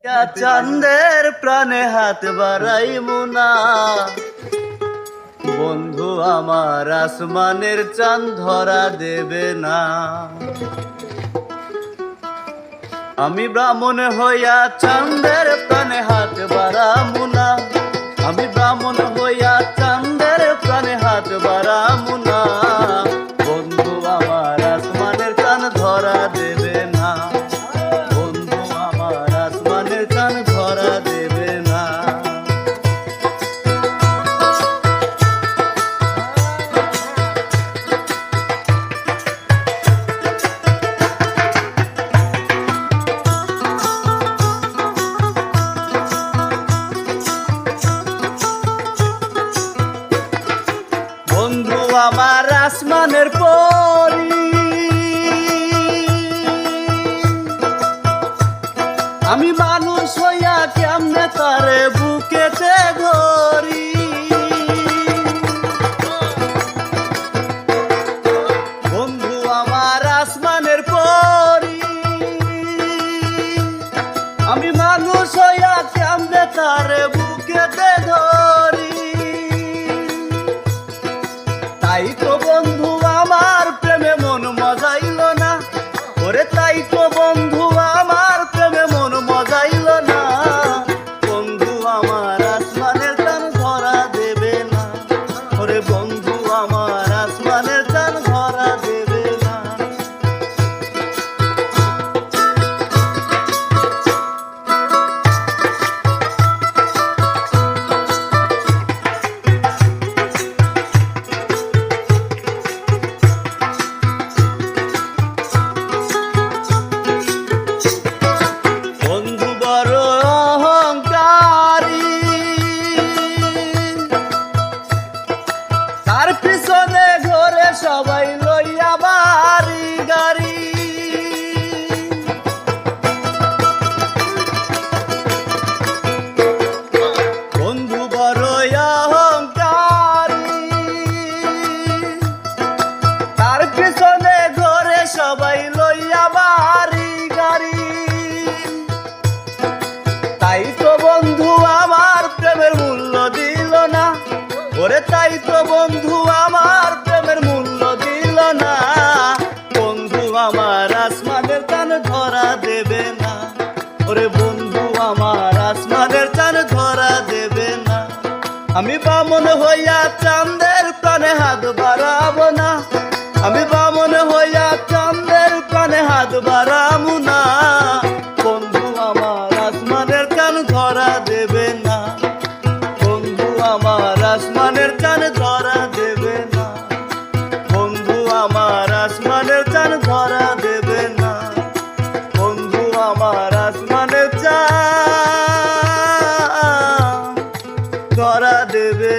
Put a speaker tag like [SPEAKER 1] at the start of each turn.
[SPEAKER 1] চাঁদের প্রাণে হাত বাড়াইমু না, বন্ধু আমার আসমানের চাঁদ ধরা দেবে না। আমি ব্রাহ্মণ হইয়া চাঁদের প্রাণে হাত বাড়ামু না, আমি ব্রাহ্মণ হইয়া চাঁদের প্রাণে হাত বাড়ামু না, বন্ধু আমার আসমানের চাঁদ ধরা দেবে না, বন্ধু আমার আসমানের চাঁদ ধরা দেবে না। বন্ধু আমার আসমানের পরি, আমি মানুষ হইয়া কেমনে তারে বুকেতে ধরি। বন্ধু আমার আসমানের পরি, আমি মানুষ হইয়া কেমনে তারে বুকেতে ধরি। তাই তো বন্ধু আমার প্রেমে মন মজাইল না, ওরে তাই তো বন্ধু আমার প্রেমে মন মজাইল না, বন্ধু আমার আসমানের চাঁদ ধরা দেবে না, ওরে বন্ধু আমার আসমানের চাঁদ ধরা দেবে না। তার পিছনে ঘরে সবাই লইয়া বাড়ি গাড়ি, বন্ধু বড় অহংকারী, তার পিছনে ঘরে সবাই লইয়া বাড়ি গাড়ি। তাই তো বন্ধু আমার প্রেমের মূল্য দিল না, ওরে তাই তো বন্ধু আমার প্রেমের মূল্য দিল না, বন্ধু আমার আসমানের চাঁদ ধরা দেবে না, ওরে বন্ধু আমার আসমানের চাঁদ ধরা দেবে না। আমি ব্রাহ্মণ হইয়া চাঁদের প্রাণে হাত বাড়াবো না, আমি ব্রাহ্মণ হইয়া চাঁদের প্রাণে হাত বাড়াবো না, বন্ধু আমার আসমানের চাঁদ ধরা দেবে না, বন্ধু আমার আসমানের চাঁদ ধরা দেবে না, বন্ধু আমার আসমানের চাঁদ ধরা দেবে না, বন্ধু আমার আসমানের চাঁদ ধরা দেবে।